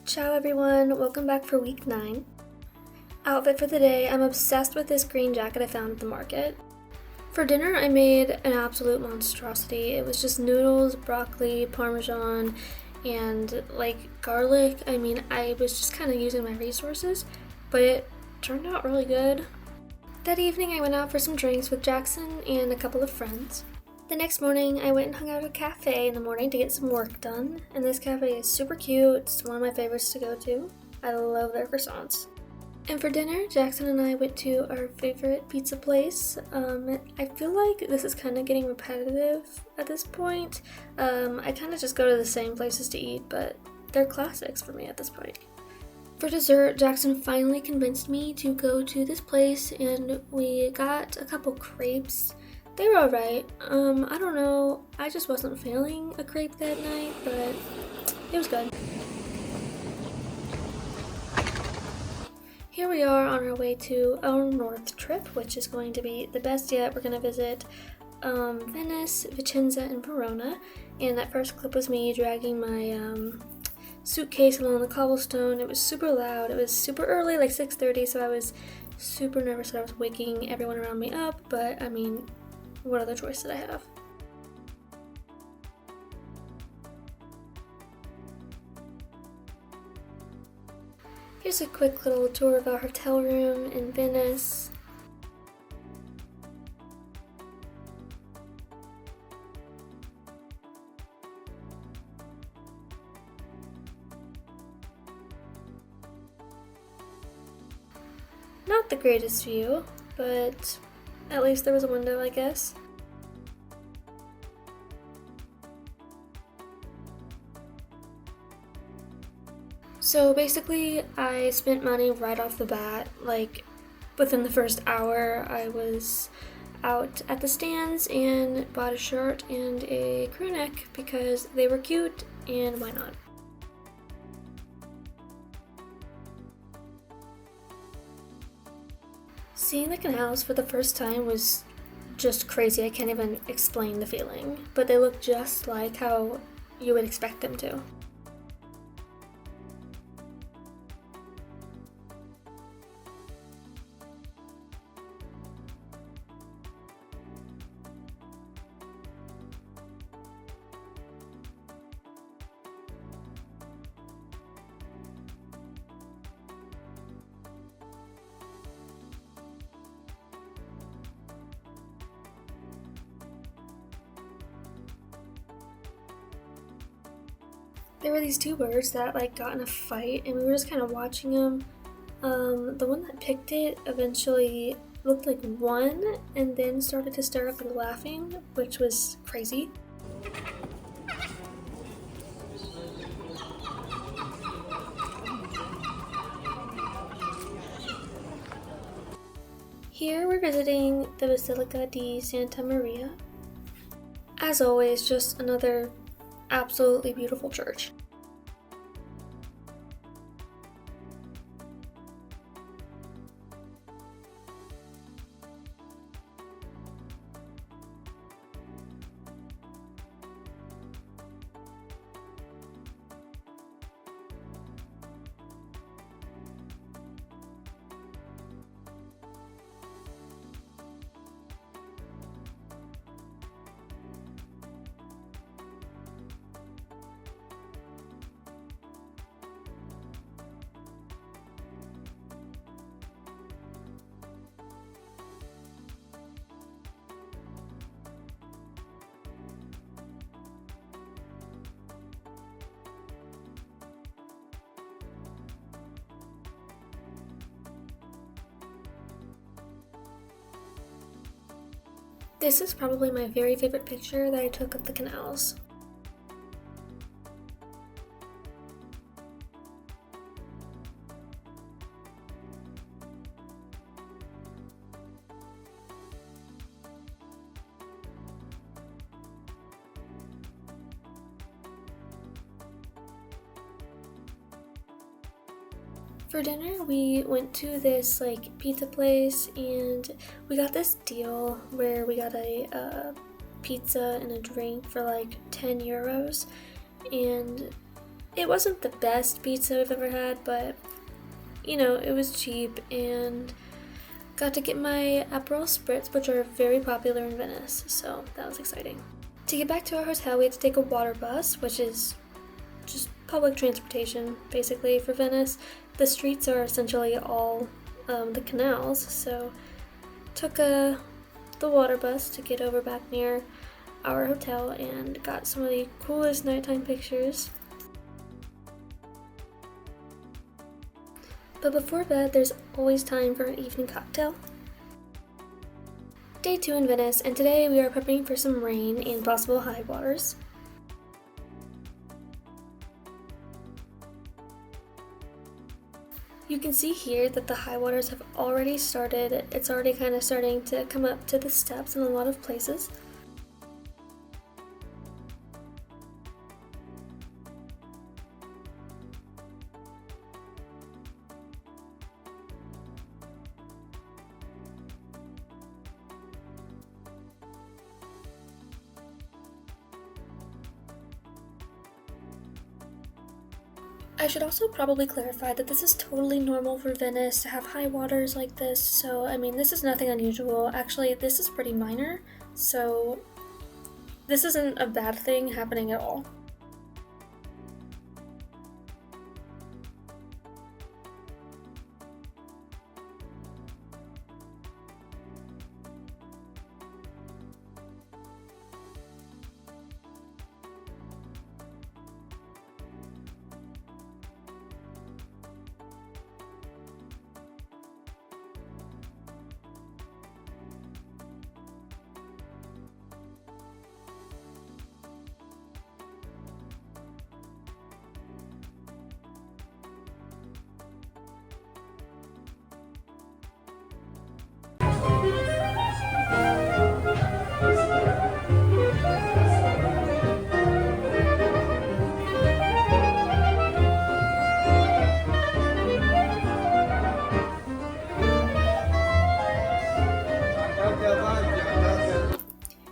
Ciao everyone, welcome back for week 9. Outfit for the day, I'm obsessed with this green jacket I found at the market. For dinner I made an absolute monstrosity. It was just noodles, broccoli, parmesan, and garlic. I was just kind of using my resources, but it turned out really good. That evening I went out for some drinks with Jackson and a couple of friends. The next morning, I went and hung out at a cafe in the morning to get some work done, and this cafe is super cute. It's one of my favorites to go to. I love their croissants. And for dinner, Jackson and I went to our favorite pizza place. I feel like this is kind of getting repetitive at this point. I kind of just go to the same places to eat, but they're classics for me at this point. For dessert, Jackson finally convinced me to go to this place, and we got a couple crepes. They were alright. I don't know. I just wasn't feeling a crepe that night, but it was good. Here we are on our way to our north trip, which is going to be the best yet. We're going to visit Venice, Vicenza, and Verona. And that first clip was me dragging my suitcase along the cobblestone. It was super loud. It was super early, like 6:30, so I was super nervous that I was waking everyone around me up, but what other choice did I have? Here's a quick little tour of our hotel room in Venice. Not the greatest view, but at least there was a window, I guess. So basically, I spent money right off the bat. Within the first hour, I was out at the stands and bought a shirt and a crew neck because they were cute, and why not? Seeing the canals for the first time was just crazy. I can't even explain the feeling, but they look just like how you would expect them to. There were these two birds that got in a fight, and we were just kind of watching them. The one that picked it eventually looked like one, and then started hysterically laughing, which was crazy. Here we're visiting the Basilica di Santa Maria. As always, just another absolutely beautiful church. This is probably my very favorite picture that I took of the canals. For dinner, we went to this pizza place, and we got this deal where we got a pizza and a drink for 10 euros, and It wasn't the best pizza I've ever had, but you know, it was cheap and got to get my Aperol Spritz, which are very popular in Venice, so that was exciting. To get back to our hotel, we had to take a water bus, which is just public transportation, basically, for Venice. The streets are essentially all the canals, so took the water bus to get over back near our hotel and got some of the coolest nighttime pictures. But before bed, there's always time for an evening cocktail. Day 2 in Venice, and today we are prepping for some rain and possible high waters. You can see here that the high waters have already started. It's already kind of starting to come up to the steps in a lot of places. I should also probably clarify that this is totally normal for Venice to have high waters like this, so I mean, this is nothing unusual. Actually, this is pretty minor, so this isn't a bad thing happening at all.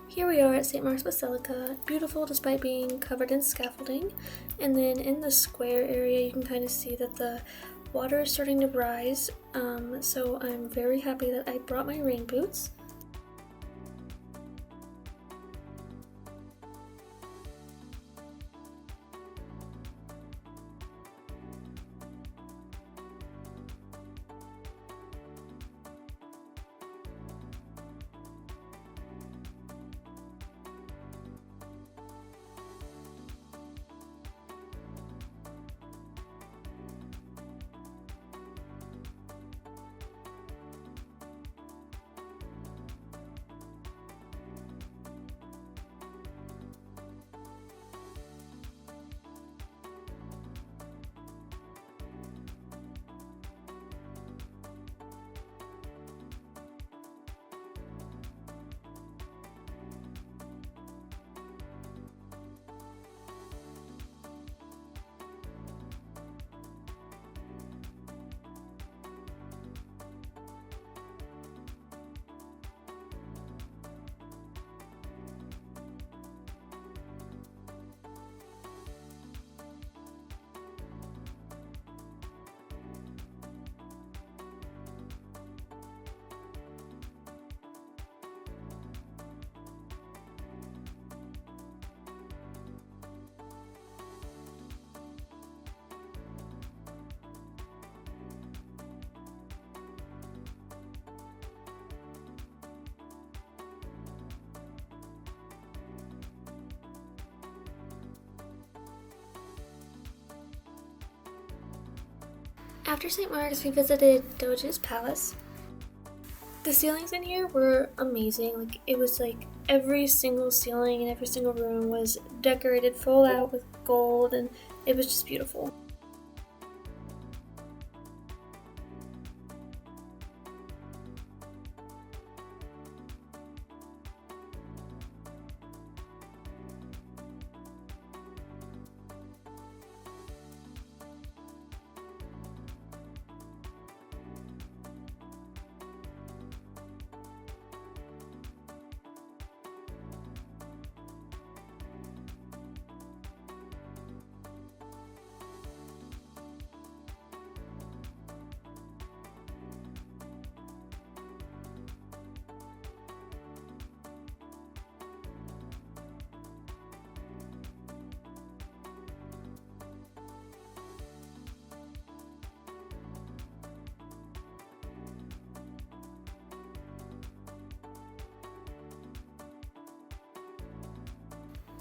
Here we are at St. Mark's Basilica, beautiful despite being covered in scaffolding. And then in the square area, you can kind of see that the water is starting to rise. So I'm very happy that I brought my rain boots. After St. Mark's, we visited Doge's Palace. The ceilings in here were amazing. Like, it was like every single ceiling in every single room was decorated full out with gold, and it was just beautiful.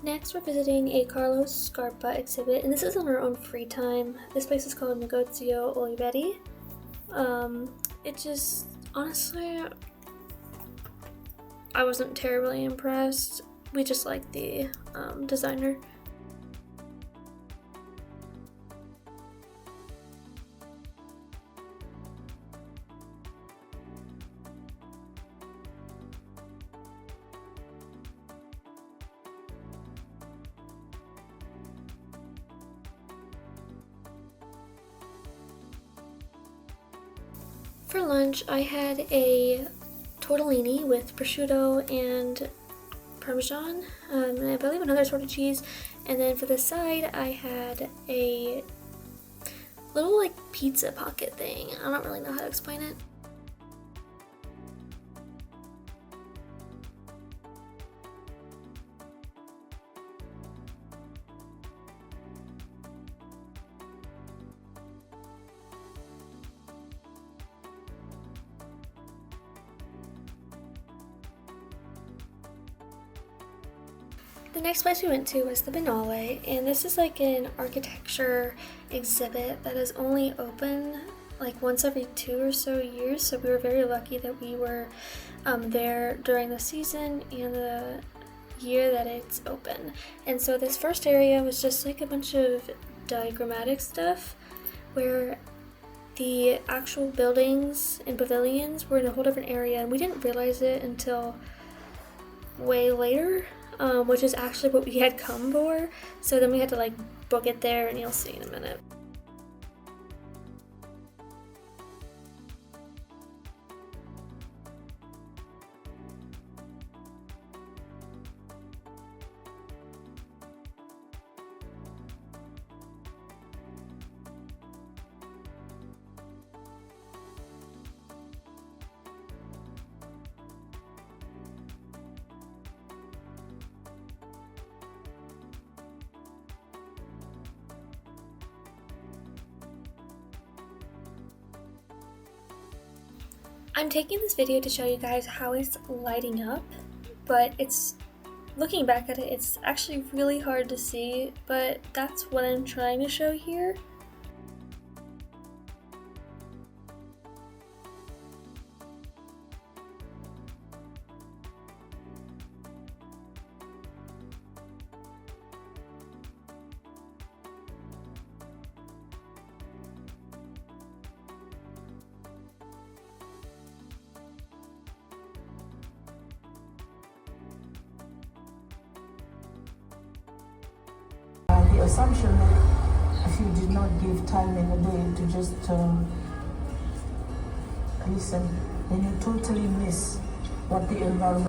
Next, we're visiting a Carlos Scarpa exhibit, and this is on our own free time. This place is called Negozio Orvieto. It just, honestly, I wasn't terribly impressed. We just liked the designer. For lunch, I had a tortellini with prosciutto and parmesan, and I believe another sort of cheese. And then for the side, I had a little like pizza pocket thing. I don't really know how to explain it. The next place we went to was the Biennale, and this is like an architecture exhibit that is only open like once every 2 or so years, so we were very lucky that we were there during the season and the year that it's open. And so this first area was just like a bunch of diagrammatic stuff where the actual buildings and pavilions were in a whole different area, and we didn't realize it until way later. Which is actually what we had come for, so then we had to like book it there, and you'll see in a minute. I'm taking this video to show you guys how it's lighting up, but looking back at it, it's actually really hard to see, but that's what I'm trying to show here. The assumption that if you did not give time in a day to just listen, then you totally miss what the environment.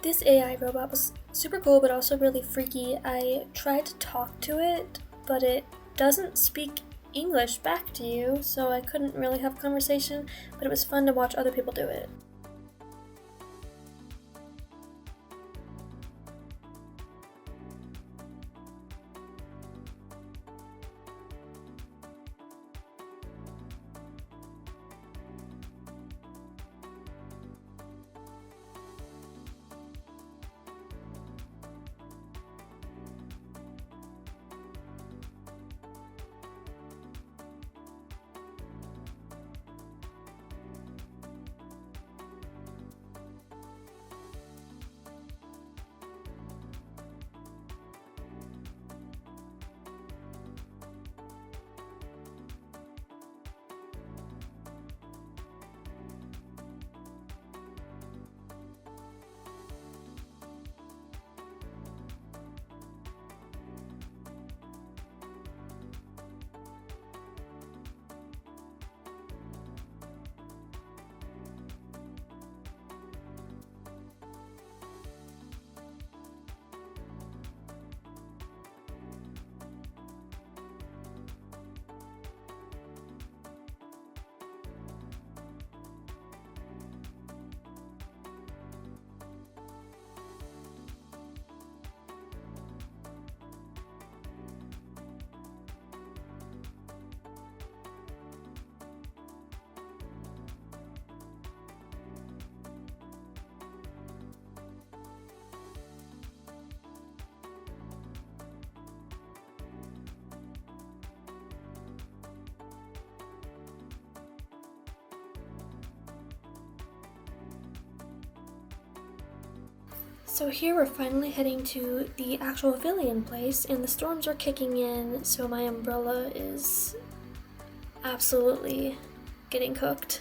This AI robot was super cool, but also really freaky. I tried to talk to it, but it doesn't speak English back to you, so I couldn't really have a conversation, but it was fun to watch other people do it. So here we're finally heading to the actual Villian place, and the storms are kicking in, so my umbrella is absolutely getting cooked.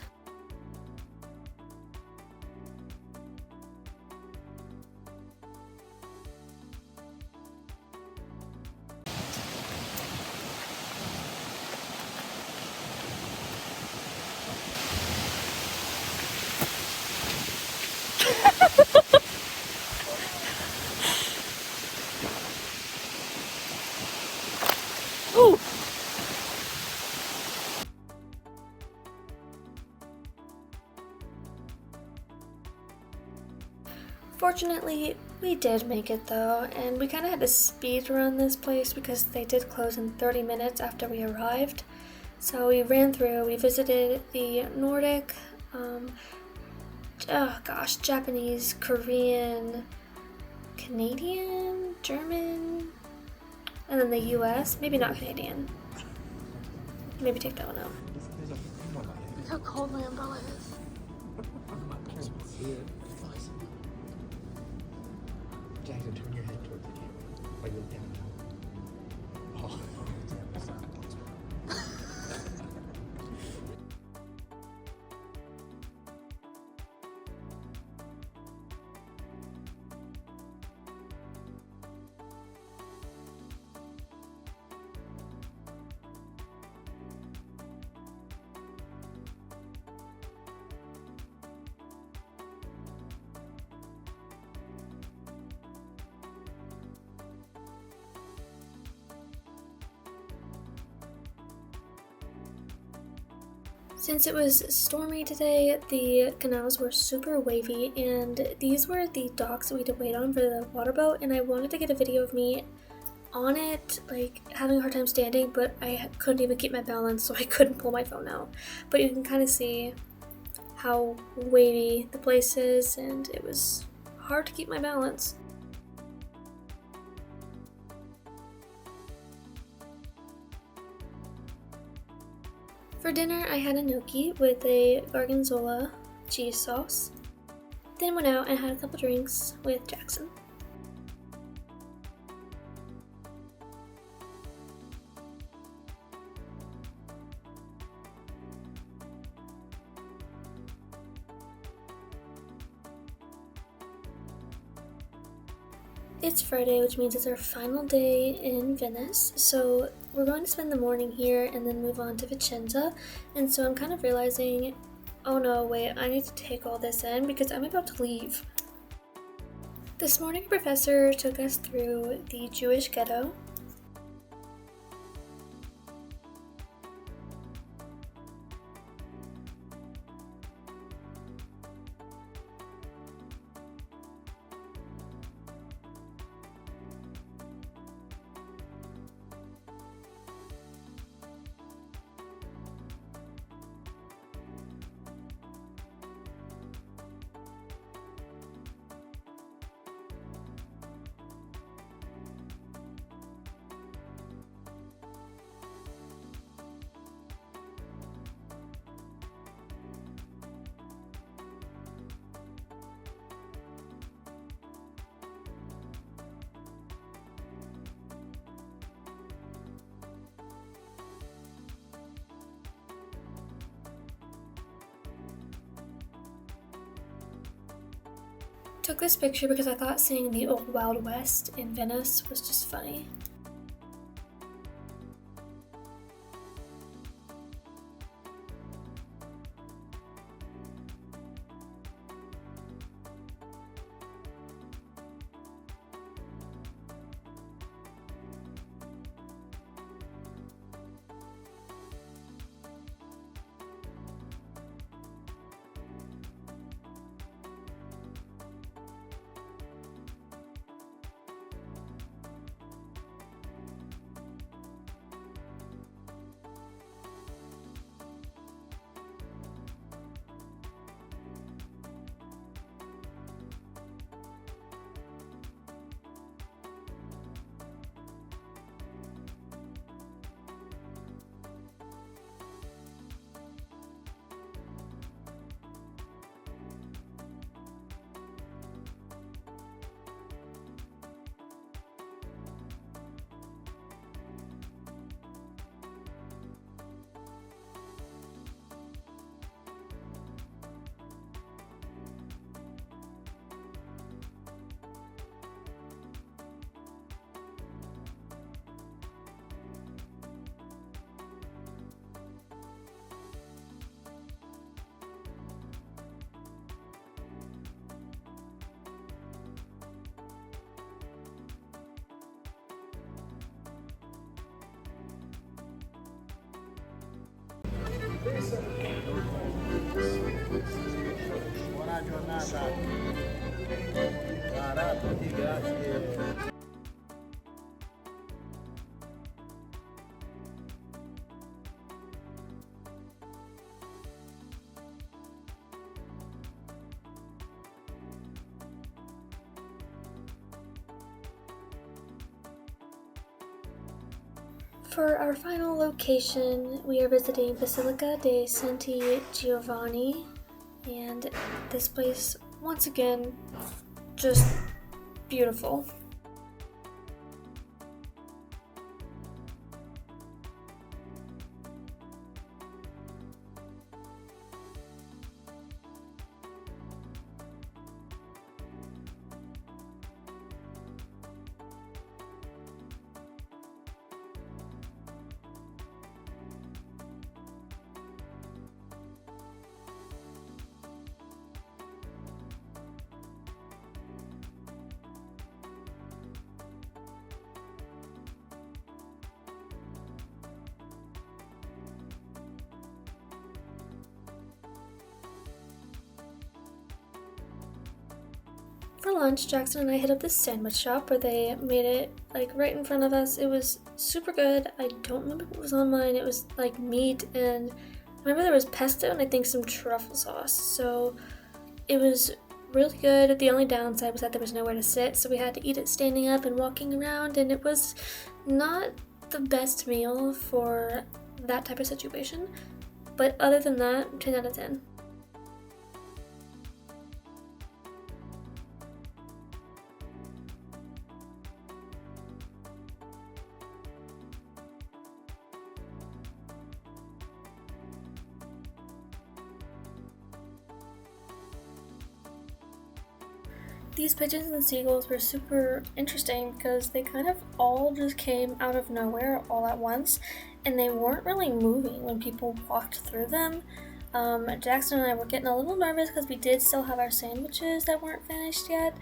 Ooh. Fortunately, we did make it though, and we kind of had to speed run this place because they did close in 30 minutes after we arrived. So we ran through, we visited the Nordic, Japanese, Korean, Canadian, German, and then the US. Maybe not Canadian. Maybe take that one out. Look how cold my umbrella is. Jackson, turn your head towards the camera. Like look down now. Oh. Since it was stormy today, the canals were super wavy, and these were the docks that we had to wait on for the water boat, and I wanted to get a video of me on it, like having a hard time standing, but I couldn't even keep my balance, so I couldn't pull my phone out. But you can kind of see how wavy the place is, and it was hard to keep my balance. For dinner, I had a gnocchi with a gorgonzola cheese sauce. Then went out and had a couple drinks with Jackson. It's Friday, which means it's our final day in Venice, so we're going to spend the morning here and then move on to Vicenza, and so I'm kind of realizing, oh no, wait, I need to take all this in because I'm about to leave. This morning, a professor took us through the Jewish ghetto. Took this picture because I thought seeing the old Wild West in Venice was just funny. Buona giornata. Ciao a tutti, grazie. For our final location, we are visiting Basilica dei Santi Giovanni, and this place, once again, just beautiful. For lunch, Jackson and I hit up this sandwich shop where they made it like right in front of us. It was super good. I don't remember what was on mine. It was like meat, and I remember there was pesto and I think some truffle sauce. So it was really good. The only downside was that there was nowhere to sit, so we had to eat it standing up and walking around, and it was not the best meal for that type of situation. But other than that, 10 out of 10. These pigeons and seagulls were super interesting because they kind of all just came out of nowhere all at once, and they weren't really moving when people walked through them. Jackson and I were getting a little nervous because we did still have our sandwiches that weren't finished yet,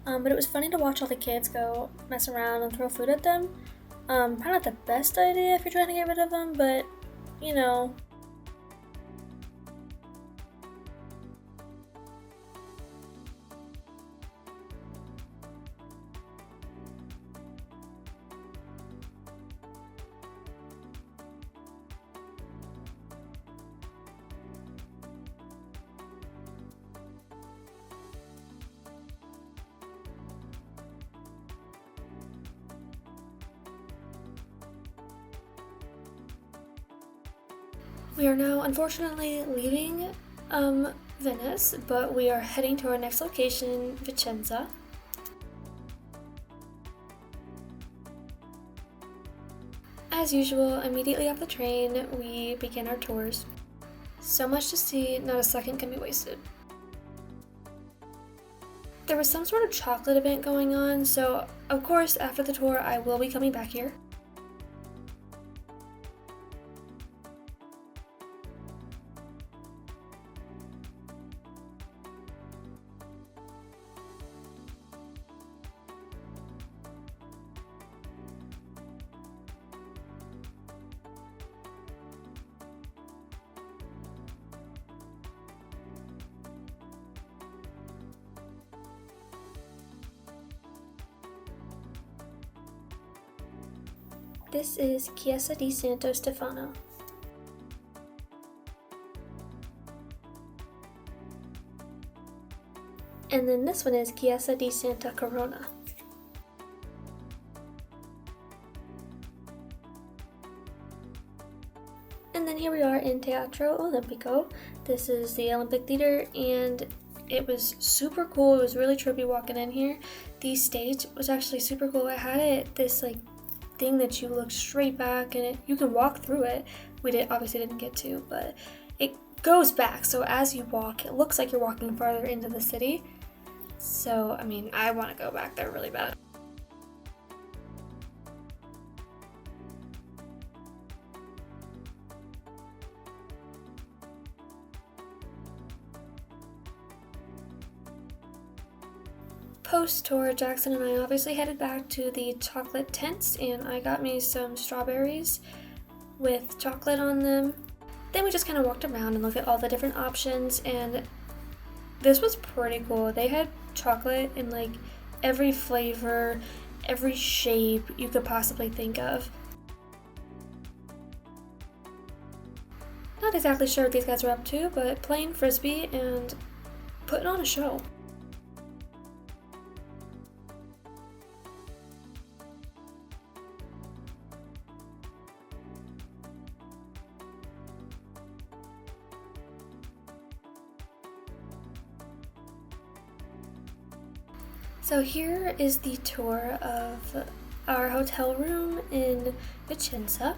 but it was funny to watch all the kids go mess around and throw food at them. Probably not the best idea if you're trying to get rid of them, but you know. We are now unfortunately leaving Venice, but we are heading to our next location, Vicenza. As usual, immediately off the train, we begin our tours. So much to see, not a second can be wasted. There was some sort of chocolate event going on, so of course after the tour I will be coming back here. This is Chiesa di Santo Stefano. And then this one is Chiesa di Santa Corona. And then here we are in Teatro Olimpico. This is the Olympic Theater, and it was super cool. It was really trippy walking in here. The stage was actually super cool. I had it this like thing that you look straight back and you can walk through it. We obviously didn't get to, but it goes back, so as you walk it looks like you're walking farther into the city. So I mean, I want to go back there really bad. Post-tour, Jackson and I obviously headed back to the chocolate tents, and I got me some strawberries with chocolate on them. They And we just kind of walked around and looked at all the different options, and this was pretty cool. They had chocolate in like every flavor, every shape you could possibly think of. Not exactly sure what these guys were up to, but playing frisbee and putting on a show. So here is the tour of our hotel room in Vicenza.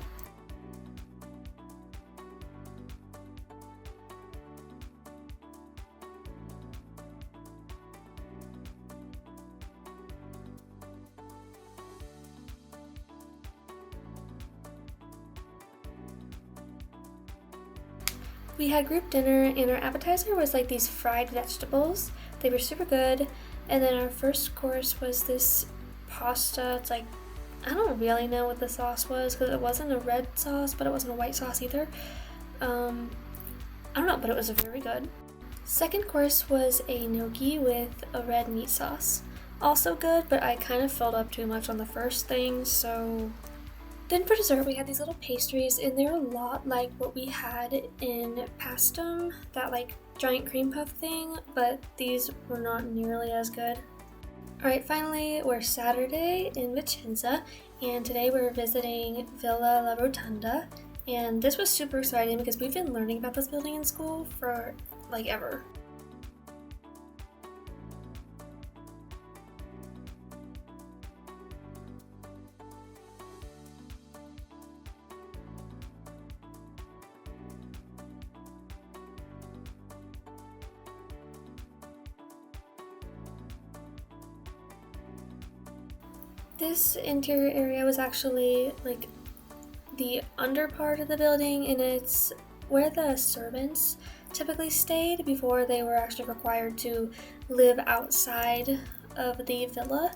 We had group dinner, and our appetizer was like these fried vegetables. They were super good. And then our first course was this pasta. It's like, I don't really know what the sauce was because it wasn't a red sauce, but it wasn't a white sauce either. I don't know, but it was very good. Second course was a gnocchi with a red meat sauce. Also good, but I kind of filled up too much on the first thing, so... Then for dessert, we had these little pastries, and they're a lot like what we had in Pastum, that like giant cream puff thing, but these were not nearly as good. Alright, finally, we're Saturday in Vicenza, and today we're visiting Villa La Rotunda, and this was super exciting because we've been learning about this building in school for like ever. This interior area was actually like the under part of the building, and it's where the servants typically stayed before they were actually required to live outside of the villa.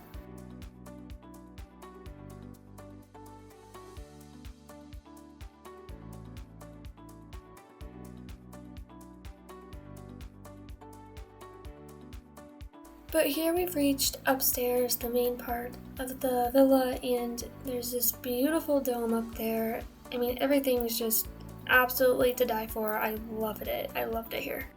But here we've reached upstairs, the main part of the villa, and there's this beautiful dome up there. I mean, everything's just absolutely to die for. I loved it. I loved it here.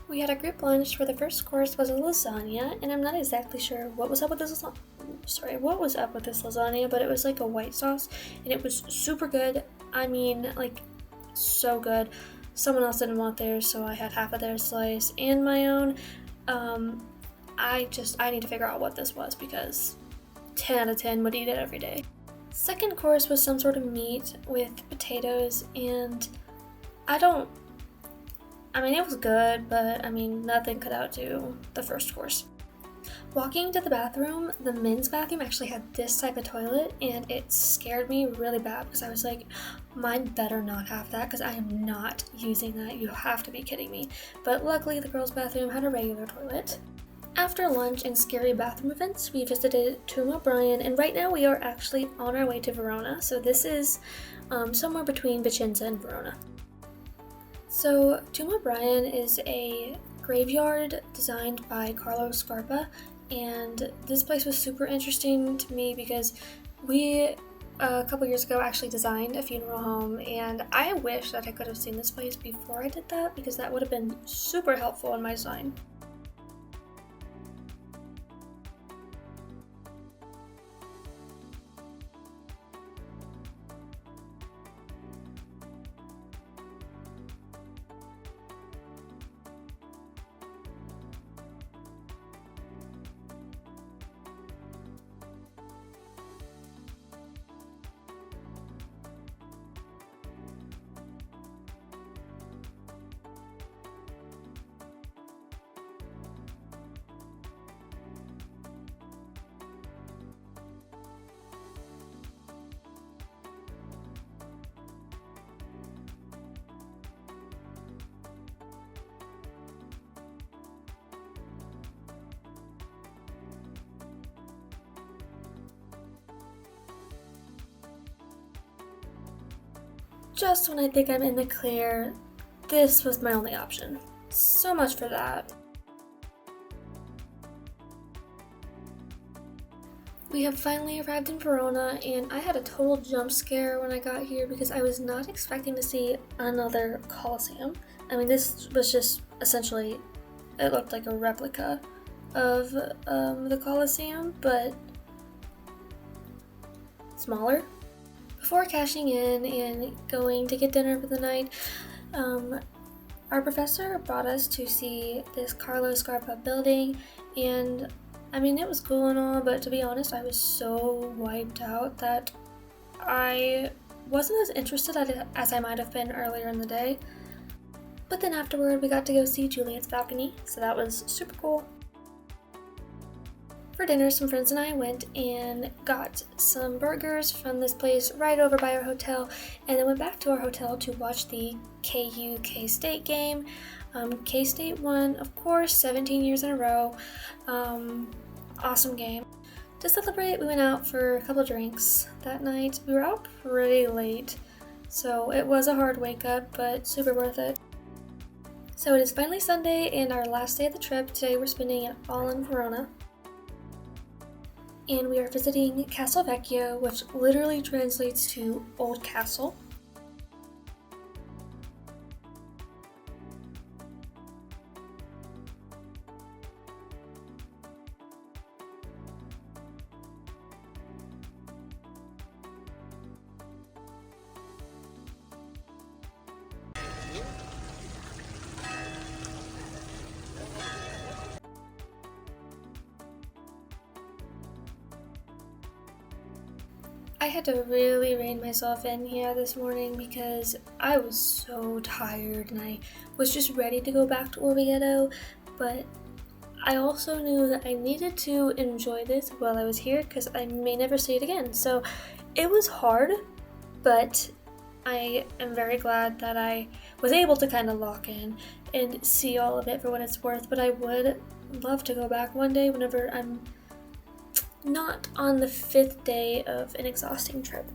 We had a group lunch where the first course was a lasagna, and I'm not exactly sure what was up with this lasagna, but it was like a white sauce, and it was super good. I mean, like, so good. Someone else didn't want theirs, so I had half of their slice and my own. I need to figure out what this was because 10 out of 10 would eat it every day. Second course was some sort of meat with potatoes, and it was good, but nothing could outdo the first course. Walking to the bathroom, the men's bathroom actually had this type of toilet, and it scared me really bad because I was like, mine better not have that because I am not using that. You have to be kidding me. But luckily, the girls' bathroom had a regular toilet. After lunch and scary bathroom events, we visited Tomb O'Brien, and right now we are actually on our way to Verona. So this is somewhere between Vicenza and Verona. So Tomb O'Brien is a graveyard designed by Carlo Scarpa, and this place was super interesting to me because we a couple years ago actually designed a funeral home, and I wish that I could have seen this place before I did that because that would have been super helpful in my design. just when I think I'm in the clear, this was my only option. So much for that. We have finally arrived in Verona, and I had a total jump scare when I got here because I was not expecting to see another Colosseum. I mean, this was just essentially, it looked like a replica of the Colosseum, but smaller. Before cashing in and going to get dinner for the night, our professor brought us to see this Carlo Scarpa building, and I mean, it was cool and all, but to be honest, I was so wiped out that I wasn't as interested as I might have been earlier in the day. But then afterward, we got to go see Juliet's balcony, so that was super cool. For dinner, some friends and I went and got some burgers from this place right over by our hotel, and then went back to our hotel to watch the KU K-State game. K-State won, of course, 17 years in a row. Awesome game. To celebrate, we went out for a couple drinks that night. We were out pretty late, so it was a hard wake up, but super worth it. So it is finally Sunday and our last day of the trip. Today we're spending it all in Verona. And we are visiting Castel Vecchio, which literally translates to Old Castle. I had to really rein myself in here this morning because I was so tired and I was just ready to go back to Orvieto, but I also knew that I needed to enjoy this while I was here because I may never see it again. So it was hard, but I am very glad that I was able to kind of lock in and see all of it for what it's worth, but I would love to go back one day whenever I'm not on the 5th day of an exhausting trip.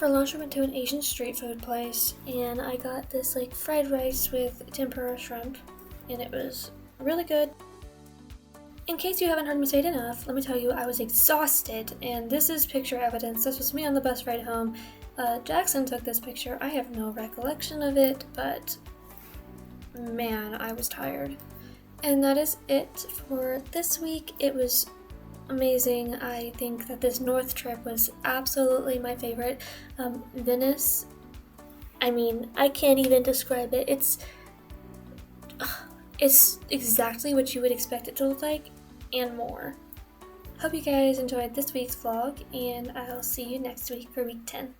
For lunch, we went to an Asian street food place, and I got this like fried rice with tempura shrimp, and it was really good. In case you haven't heard me say it enough, let me tell you I was exhausted, and this is picture evidence. This was me on the bus ride home. Jackson took this picture. I have no recollection of it, but man, I was tired. And that is it for this week. It was amazing. I think that this north trip was absolutely my favorite. Venice, I mean, I can't even describe it. It's exactly what you would expect it to look like and more. Hope you guys enjoyed this week's vlog, and I'll see you next week for week 10.